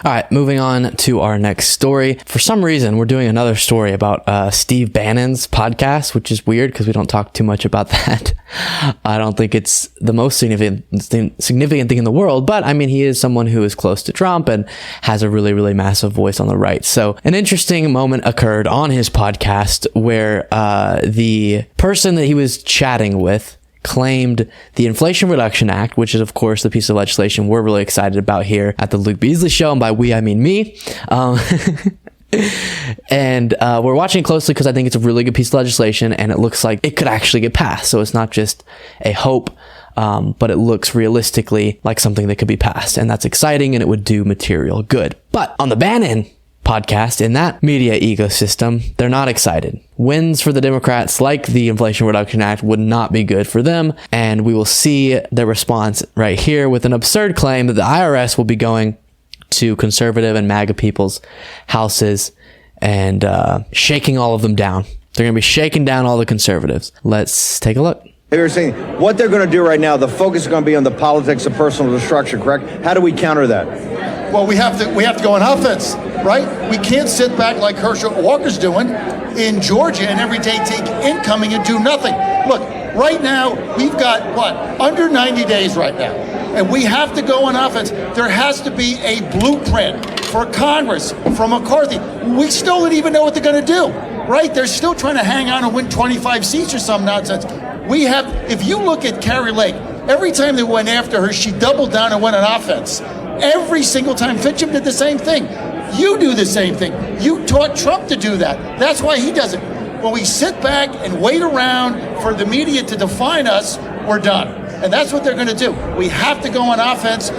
All right, moving on to our next story. For some reason, we're doing another story about Steve Bannon's podcast, which is weird because we don't talk too much about that. I don't think it's the most significant thing in the world, but I mean, he is someone who is close to Trump and has a really, really massive voice on the right. So an interesting moment occurred on his podcast where the person that he was chatting with claimed the Inflation Reduction Act, which is, of course, the piece of legislation we're really excited about here at the Luke Beasley Show. And by we, I mean me. And we're watching closely because I think it's a really good piece of legislation and it looks like it could actually get passed. So it's not just a hope, but it looks realistically like something that could be passed. And that's exciting and it would do material good. But on the Bannon podcast, in that media ecosystem, they're not excited. Wins for the Democrats, like the Inflation Reduction Act, would not be good for them. And we will see their response right here with an absurd claim that the IRS will be going to conservative and MAGA people's houses and shaking all of them down. They're going to be shaking down all the conservatives. Let's take a look. You're saying what they're going to do right now, the focus is going to be on the politics of personal destruction, correct? How do we counter that? Well, we have to go on offense, right? We can't sit back like Herschel Walker's doing in Georgia and every day take incoming and do nothing. Look, right now, we've got, under 90 days right now. And we have to go on offense. There has to be a blueprint for Congress, from McCarthy. We still don't even know what they're going to do, right? They're still trying to hang on and win 25 seats or some nonsense. If you look at Carrie Lake, every time they went after her, she doubled down and went on offense. Every single time. Fitcham did the same thing. You do the same thing. You taught Trump to do that. That's why he does it. When we sit back and wait around for the media to define us, we're done. And that's what they're going to do. We have to go on offense.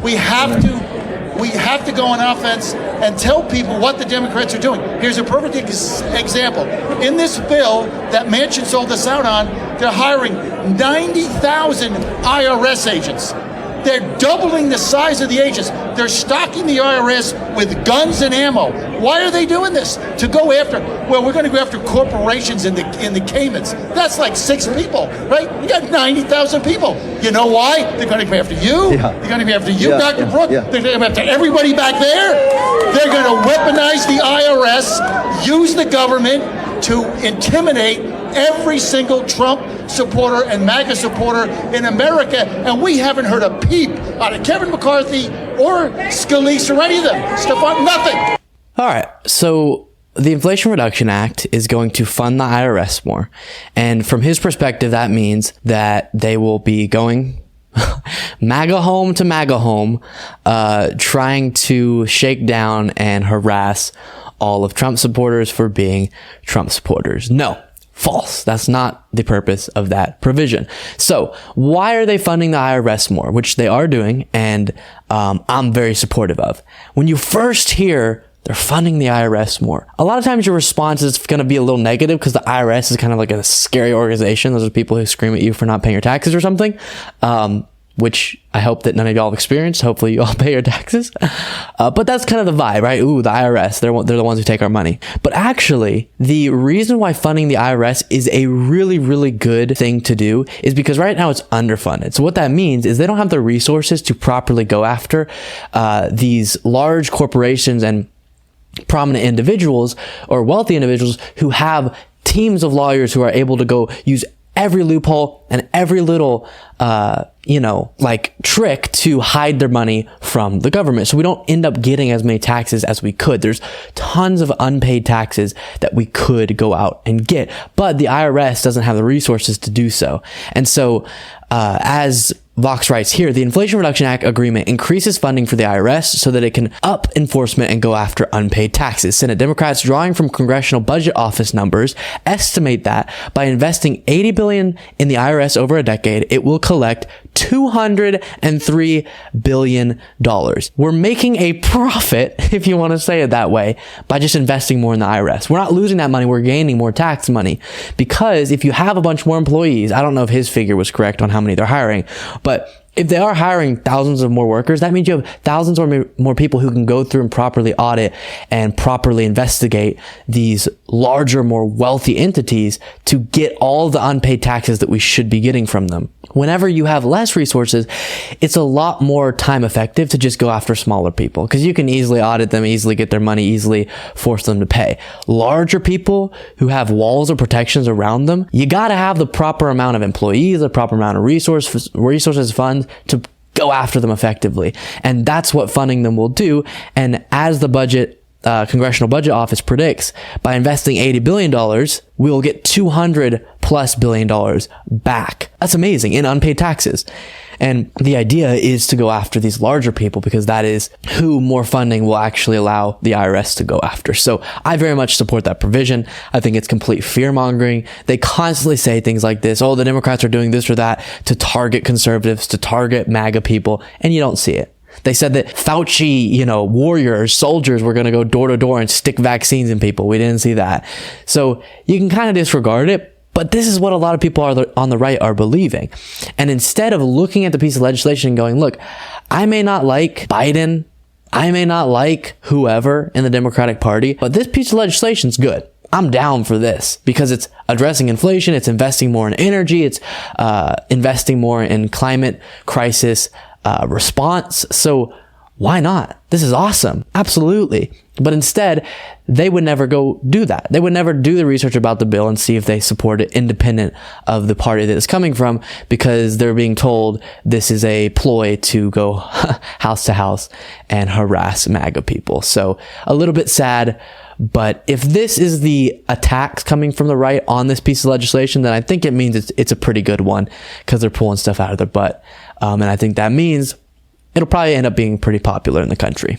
We have to go on offense and tell people what the Democrats are doing. Here's a perfect example. In this bill that Manchin sold us out on, they're hiring 90,000 IRS agents. They're doubling the size of the agents. They're stocking the IRS with guns and ammo. Why are they doing this? To go after, we're going to go after corporations in the Caymans. That's like 6 people, right? You got 90,000 people. You know why? They're going to go after you. Yeah. They're going to go after you, Dr. Brooke. Yeah. They're going to go after everybody back there. They're going to weaponize the IRS, use the government to intimidate every single Trump supporter and MAGA supporter in America, and we haven't heard a peep out of Kevin McCarthy or Scalise or any of them. Stefan, nothing. All right, so the Inflation Reduction Act is going to fund the IRS more, and from his perspective, that means that they will be going MAGA home to MAGA home, trying to shake down and harass all of Trump supporters for being Trump supporters. No. False. That's not the purpose of that provision. So why are they funding the IRS more, which they are doing, and I'm very supportive of? When you first hear they're funding the IRS more, a lot of times your response is going to be a little negative because the IRS is kind of like a scary organization. Those are people who scream at you for not paying your taxes or something, which I hope that none of y'all have experienced. Hopefully you all pay your taxes. But that's kind of the vibe, right? Ooh, the IRS, they're the ones who take our money. But actually, the reason why funding the IRS is a really, really good thing to do is because right now it's underfunded. So what that means is they don't have the resources to properly go after these large corporations and prominent individuals or wealthy individuals who have teams of lawyers who are able to go use every loophole and every little, trick to hide their money from the government. So we don't end up getting as many taxes as we could. There's tons of unpaid taxes that we could go out and get, but the IRS doesn't have the resources to do so. And so, as Vox writes here, the Inflation Reduction Act agreement increases funding for the IRS so that it can up enforcement and go after unpaid taxes. Senate Democrats, drawing from Congressional Budget Office numbers, estimate that by investing $80 billion in the IRS over a decade, it will collect $203 billion. We're making a profit, if you want to say it that way, by just investing more in the IRS. We're not losing that money, we're gaining more tax money. Because if you have a bunch more employees, I don't know if his figure was correct on how many they're hiring, but if they are hiring thousands of more workers, that means you have thousands or more people who can go through and properly audit and properly investigate these larger, more wealthy entities to get all the unpaid taxes that we should be getting from them. Whenever you have less resources, it's a lot more time effective to just go after smaller people because you can easily audit them, easily get their money, easily force them to pay. Larger people who have walls or protections around them, you got to have the proper amount of employees, the proper amount of resources, funds to go after them effectively. And that's what funding them will do. And as the Congressional Budget Office predicts, by investing $80 billion, we will get $200+ billion back. That's amazing in unpaid taxes. And the idea is to go after these larger people because that is who more funding will actually allow the IRS to go after. So I very much support that provision. I think it's complete fear mongering. They constantly say things like this, oh, the Democrats are doing this or that to target conservatives, to target MAGA people, and you don't see it. They said that Fauci, warriors, soldiers were going to go door to door and stick vaccines in people. We didn't see that. So you can kind of disregard it. But this is what a lot of people on the right are believing. And instead of looking at the piece of legislation and going, look, I may not like Biden, I may not like whoever in the Democratic Party, but this piece of legislation is good. I'm down for this because it's addressing inflation, it's investing more in energy, it's investing more in climate crisis response. So why not? This is awesome. Absolutely. But instead, they would never go do that. They would never do the research about the bill and see if they support it independent of the party that it's coming from because they're being told this is a ploy to go house to house and harass MAGA people. So a little bit sad. But if this is the attacks coming from the right on this piece of legislation, then I think it means it's a pretty good one because they're pulling stuff out of their butt. And I think that means it'll probably end up being pretty popular in the country.